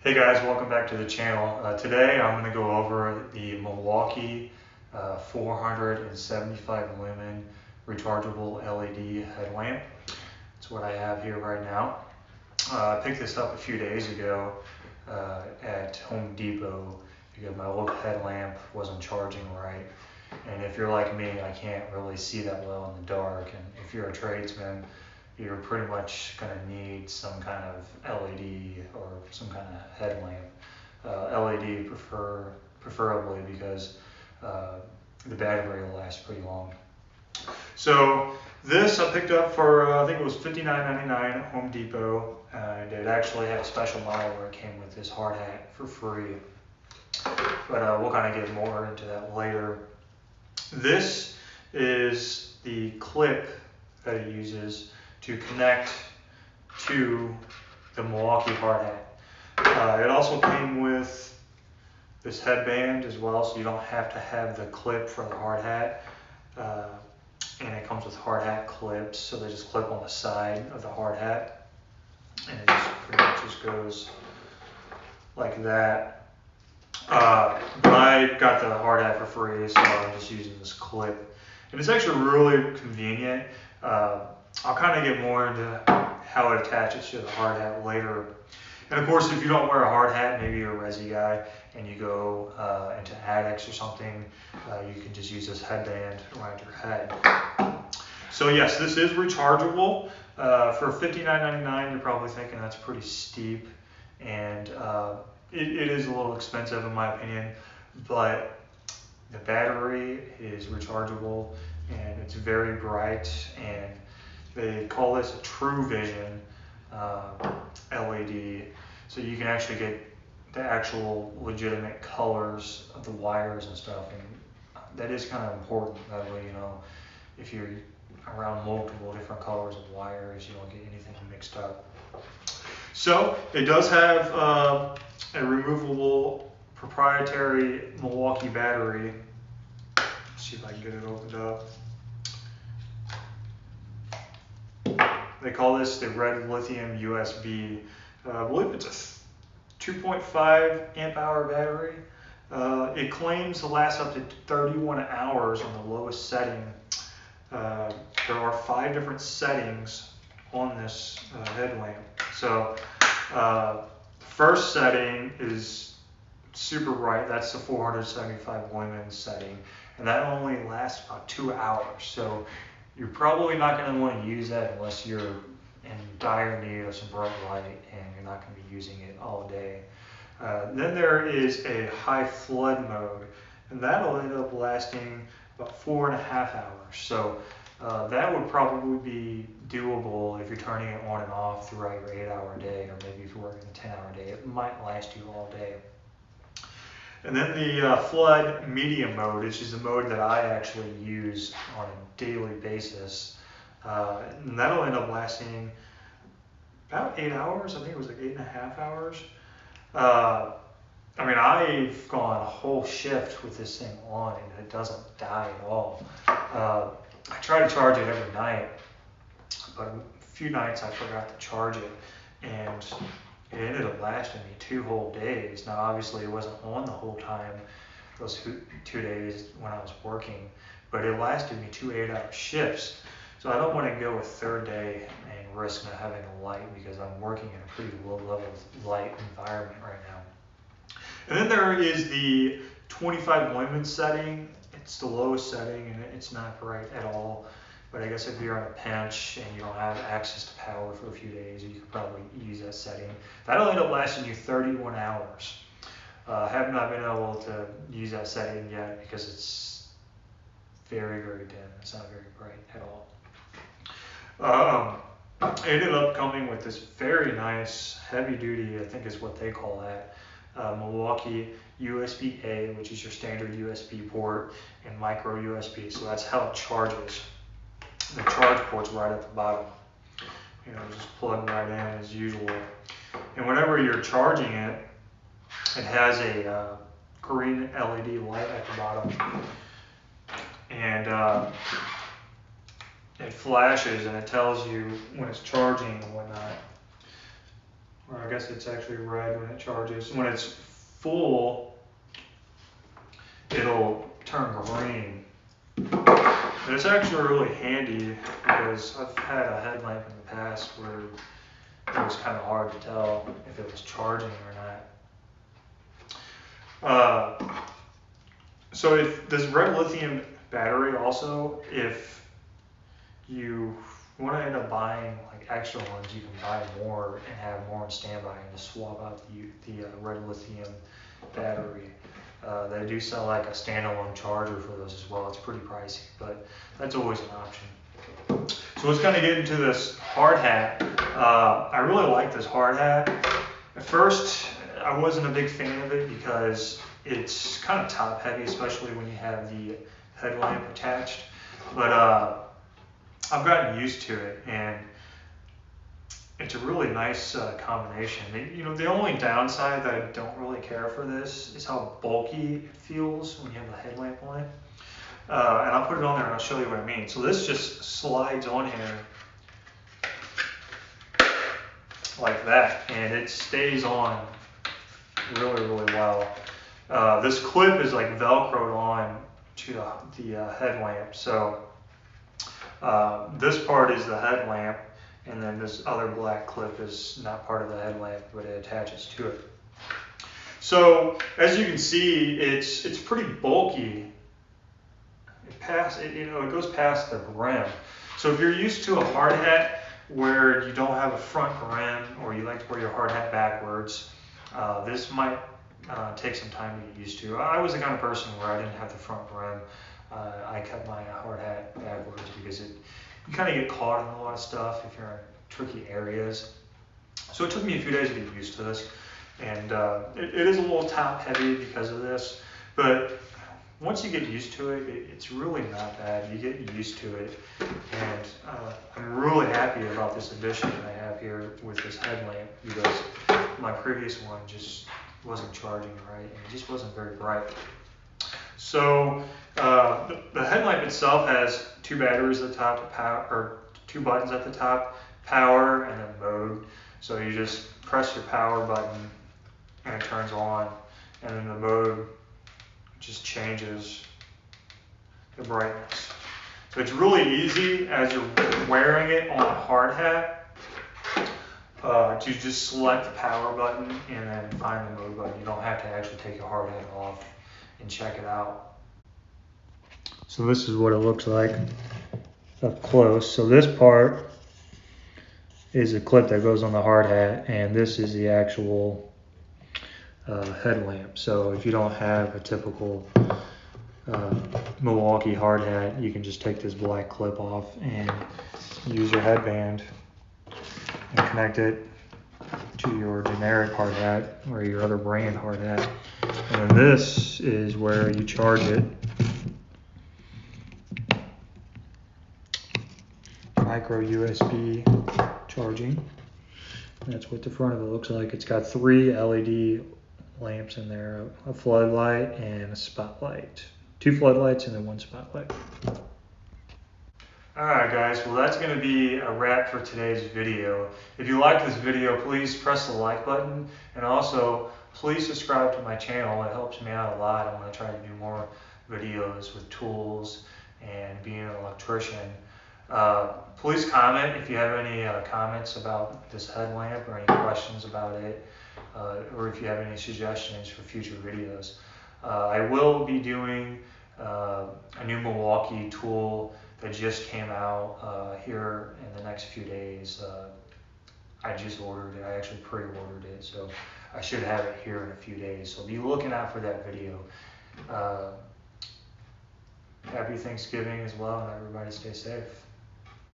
Hey guys, welcome back to the channel. Today I'm going to go over the Milwaukee 475 lumen rechargeable LED headlamp. That's what I have here right now. I picked this up a few days ago at Home Depot because my old headlamp wasn't charging right. And if you're like me, I can't really see that well in the dark. And if you're a tradesman, you're pretty much going to need some kind of LED or some kind of headlamp. LED preferably because the battery will last pretty long. So this I picked up for I think it was $59.99 at Home Depot, and it actually had a special model where it came with this hard hat for free. But we'll kind of get more into that later. This is the clip that it uses to connect to the Milwaukee hard hat. It also came with this headband as well, so you don't have to have the clip for the hard hat. And it comes with hard hat clips, so they just clip on the side of the hard hat. And it just pretty much just goes like that. But I got the hard hat for free, so I'm just using this clip. And it's actually really convenient. I'll kind of get more into how it attaches to the hard hat later. And of course, if you don't wear a hard hat, maybe you're a resi guy and you go into attics or something, you can just use this headband around your head. So yes, this is rechargeable. For $59.99, you're probably thinking that's pretty steep, and it is a little expensive in my opinion, but the battery is rechargeable and it's very bright, and they call this a True Vision LED, so you can actually get the actual legitimate colors of the wires and stuff, and that is kind of important. That way, you know, if you're around multiple different colors of wires, you don't get anything mixed up. So it does have a removable proprietary Milwaukee battery. Let's see if I can get it opened up. They call this the red lithium USB. I believe it's a 2.5 amp hour battery. It claims to last up to 31 hours on the lowest setting. There are 5 different settings on this headlamp. So the first setting is super bright. That's the 475 lumen setting, and that only lasts about 2 hours. So you're probably not going to want to use that unless you're in dire need of some bright light and you're not going to be using it all day. Then there is a high flood mode, and that'll end up lasting about 4.5 hours. So that would probably be doable if you're turning it on and off throughout your 8-hour day, or maybe if you're working a 10-hour day, it might last you all day. And then the flood medium mode, which is the mode that I actually use on a daily basis. And that'll end up lasting about 8 hours. I think it was like 8.5 hours. I mean, I've gone a whole shift with this thing on and it doesn't die at all. I try to charge it every night, but a few nights I forgot to charge it, and it ended up lasting me 2 whole days. Now, obviously, it wasn't on the whole time, those 2 days when I was working, but it lasted me 2 8-hour shifts. So I don't want to go a 3rd day and risk not having a light because I'm working in a pretty low level light environment right now. And then there is the 25 lumen setting. It's the lowest setting and it's not bright at all. But I guess if you're on a pinch and you don't have access to power for a few days, you could probably use that setting. That'll end up lasting you 31 hours. I have not been able to use that setting yet because it's very, very dim. It's not very bright at all. It ended up coming with this very nice heavy duty, I think is what they call that, Milwaukee USB-A, which is your standard USB port, and micro USB. So that's how it charges. The charge port's right at the bottom. You know, just plug right in as usual. And whenever you're charging it, it has a green LED light at the bottom. And it flashes and it tells you when it's charging and whatnot. or I guess it's actually red when it charges. When it's full, it'll turn green. And it's actually really handy because I've had a headlamp in the past where it was kind of hard to tell if it was charging or not. So if this red lithium battery also, if you want to end up buying like extra ones, you can buy more and have more on standby and just swap out the red lithium battery. They do sell like a standalone charger for those as well. It's pretty pricey, but that's always an option. So let's kind of get into this hard hat. I really like this hard hat. At first, I wasn't a big fan of it because it's kind of top heavy, especially when you have the headlamp attached. But I've gotten used to it, and it's a really nice combination. The only downside that I don't really care for this is how bulky it feels when you have the headlamp on it. And I'll put it on there and I'll show you what I mean. So this just slides on here like that, and it stays on really, really well. This clip is like Velcroed on to the headlamp. So this part is the headlamp, and then this other black clip is not part of the headlamp, but it attaches to it. So as you can see, it's pretty bulky. It goes past the rim. So if you're used to a hard hat where you don't have a front rim, or you like to wear your hard hat backwards, this might take some time to get used to. I was the kind of person where I didn't have the front rim. I kept my hard hat backwards because you kind of get caught in a lot of stuff if you're in tricky areas. So it took me a few days to get used to this, and it is a little top heavy because of this, but once you get used to it, it's really not bad. You get used to it, and I'm really happy about this addition that I have here with this headlamp, because my previous one just wasn't charging right, and it just wasn't very bright. So the headlamp itself has two batteries at the top, or two buttons at the top, power and then mode. So you just press your power button and it turns on, and then the mode just changes the brightness. So it's really easy as you're wearing it on a hard hat to just select the power button and then find the mode button. You don't have to actually take your hard hat off and check it out. So this is what it looks like up close. So this part is a clip that goes on the hard hat, and this is the actual headlamp. So if you don't have a typical Milwaukee hard hat, you can just take this black clip off and use your headband and connect it to your generic hard hat or your other brand hard hat. And then this is where you charge it. Micro USB charging. That's what the front of it looks like. It's got 3 LED lamps in there, a floodlight and a spotlight. 2 floodlights and then 1 spotlight. Alright guys, well that's going to be a wrap for today's video. If you like this video, please press the like button, and also please subscribe to my channel. It helps me out a lot. I'm going to try to do more videos with tools and being an electrician. Please comment if you have any comments about this headlamp or any questions about it, or if you have any suggestions for future videos. I will be doing a new Milwaukee tool that just came out here in the next few days. I just ordered it. I actually pre-ordered it, so I should have it here in a few days. So be looking out for that video. Happy Thanksgiving as well, and everybody stay safe.